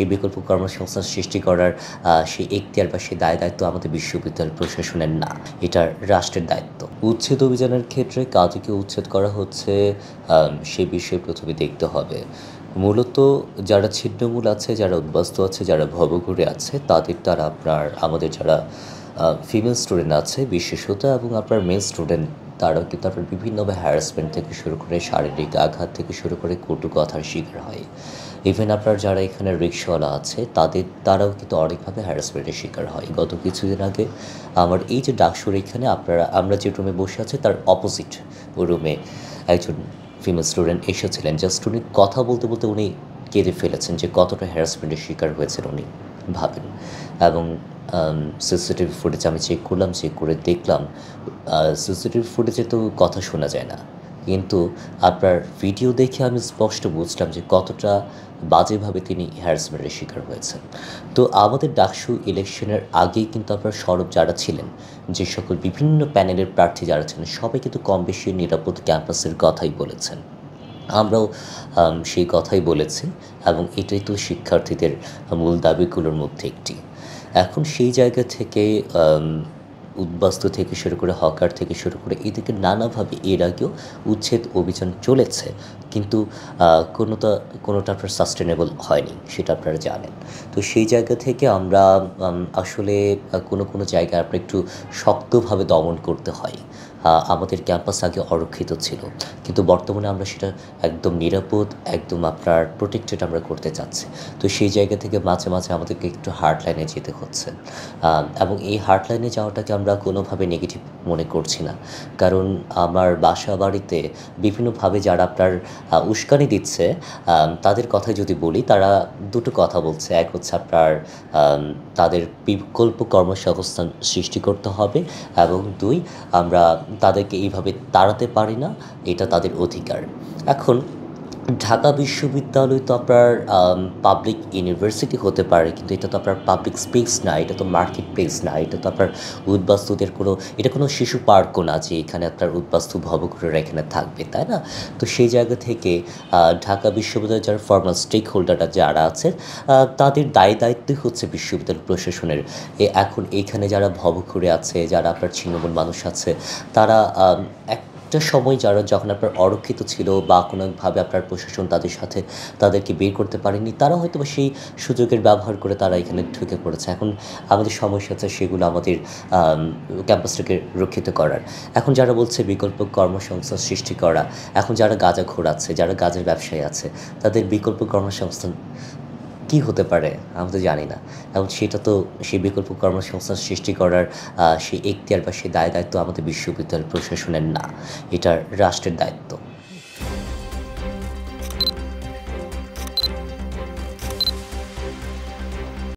সেই বিকল্প কর্মসংস্থান সৃষ্টি করার সেই এখতিয়ার বা সেই দায়-দায়িত্ব আমাদের বিশ্ববিদ্যালয় প্রশাসনের না। এটা রাষ্ট্রের দায়িত্ব। উচ্ছেদ অভিযানের ক্ষেত্রে কাদেরকে উচ্ছেদ করা হচ্ছে সে বিষয়ে প্রথমে দেখতে হবে। মূলত যারা ছিন্নমূল আছে, যারা উদ্বাস্তু আছে, যারা ভবঘুরে আছে তাদের দ্বারা আমাদের যারা ফিমেল স্টুডেন্ট আছে বিশেষত এবং আপনার মেল স্টুডেন্ট তারাও কিন্তু আপনার বিভিন্নভাবে হ্যারাসমেন্ট থেকে শুরু করে শারীরিক আঘাত থেকে শুরু করে কটু কথার শিকার হয়। ইভেন আপনার যারা এখানে রিকশাওয়ালা আছে তাদের দ্বারাও কিন্তু অনেকভাবে হ্যারাসমেন্টের শিকার হয়। গত কিছুদিন আগে আমার এই যে ডাকসুর এখানে আমরা যে রুমে বসে আছি তার অপোজিট রুমে একজন ফিমেল স্টুডেন্ট এসেছিলেন। জাস্ট উনি কথা বলতে বলতে উনি কেঁদে ফেলেছেন যে কতটা হ্যারাসমেন্টের শিকার হয়েছেন উনি ভাবেন। এবং সিসিটিভি ফুটেজ আমি চেক করলাম, চেক করে দেখলাম সিসিটিভি ফুটেজে তো কথা শোনা যায় না, কিন্তু আপনার ভিডিও দেখে আমি স্পষ্ট বুঝলাম যে কতটা বাজেভাবে তিনি হ্যারাসমেন্টের শিকার হয়েছেন। তো আমাদের ডাকসু ইলেকশনের আগেই কিন্তু আপনার সরব যারা ছিলেন, যে সকল বিভিন্ন প্যানেলের প্রার্থী যারা ছিলেন সবাই কিন্তু কম বেশি নিরাপদ ক্যাম্পাসের কথাই বলেছেন। আমরাও সেই কথাই বলেছি এবং এটাই তো শিক্ষার্থীদের মূল দাবিগুলোর মধ্যে একটি। এখন সেই জায়গা থেকে উদ্বাস্তু থেকে শুরু করে হকার থেকে শুরু করে এদিকে নানাভাবে এর আগেও উচ্ছেদ অভিযান চলেছে, কিন্তু কোনোটা আপনার সাস্টেনেবল হয়নি, সেটা আপনারা জানেন। তো সেই জায়গা থেকে আমরা আসলে কোনো জায়গায় আপনার একটু শক্তভাবে দমন করতে হয়। আমাদের ক্যাম্পাস আগে অরক্ষিত ছিল, কিন্তু বর্তমানে আমরা সেটা একদম নিরাপদ, একদম আপনার প্রোটেক্টেড আমরা করতে চাচ্ছি। তো সেই জায়গা থেকে মাঝে মাঝে আমাদেরকে একটু হার্ড লাইনে যেতে হচ্ছে, এবং এই হার্ড লাইনে যাওয়াটাকে আমরা কোনোভাবে নেগেটিভ মনে করছি না। কারণ আমার বাসা বাড়িতে বিভিন্নভাবে যারা আপনার উস্কানি দিচ্ছে তাদের কথাই যদি বলি, তারা দুটো কথা বলছে। এক হচ্ছে আপনার তাদের বিকল্প কর্মসংস্থান সৃষ্টি করতে হবে, এবং দুই, আমরা তাদেরকে এইভাবে তাড়াতে পারি না, এটা তাদের অধিকার। এখন ঢাকা বিশ্ববিদ্যালয় তো আপনার পাবলিক ইউনিভার্সিটি হতে পারে, কিন্তু এটা তো আপনার পাবলিক স্পেস না, এটা তো মার্কেট প্লেস না, এটা তো আপনার উদ্বাস্তুদের এটা কোনো শিশু পার্কও না যে এখানে আপনার উদ্বাস্তু ভবঘুরেরা এখানে থাকবে, তাই না? তো সেই জায়গা থেকে ঢাকা বিশ্ববিদ্যালয়ের যারা ফর্মাল স্টেক হোল্ডাররা যারা আছে তাদের দায়িত্বই হচ্ছে বিশ্ববিদ্যালয় প্রশাসনের। এখন এইখানে যারা ভবঘুরে আছে, যারা আপনার ছিন্নমূল মানুষ আছে, তারা একটা সময় যখন আপনার অরক্ষিত ছিল বা কোনোভাবে আপনার প্রশাসন তাদেরকে বের করতে পারেনি, তারা হয়তো বা সেই সুযোগের ব্যবহার করে তারা এখানে ঢুকে পড়েছে। এখন আমাদের সমস্যা আছে সেগুলো আমাদের ক্যাম্পাসটাকে রক্ষিত করার। এখন যারা বলছে বিকল্প কর্মসংস্থান সৃষ্টি করা, এখন যারা গাঁজাখোর আছে, যারা গাঁজার ব্যবসায়ী আছে, তাদের বিকল্প কর্মসংস্থান কী হতে পারে আমরা তো জানি না। এবং সেটা তো সেই বিকল্প কর্মসংস্থান সৃষ্টি করার সেই এখতিয়ার বা সেই দায়-দায়িত্ব আমাদের বিশ্ববিদ্যালয় প্রশাসনের না, এটা রাষ্ট্রের দায়িত্ব।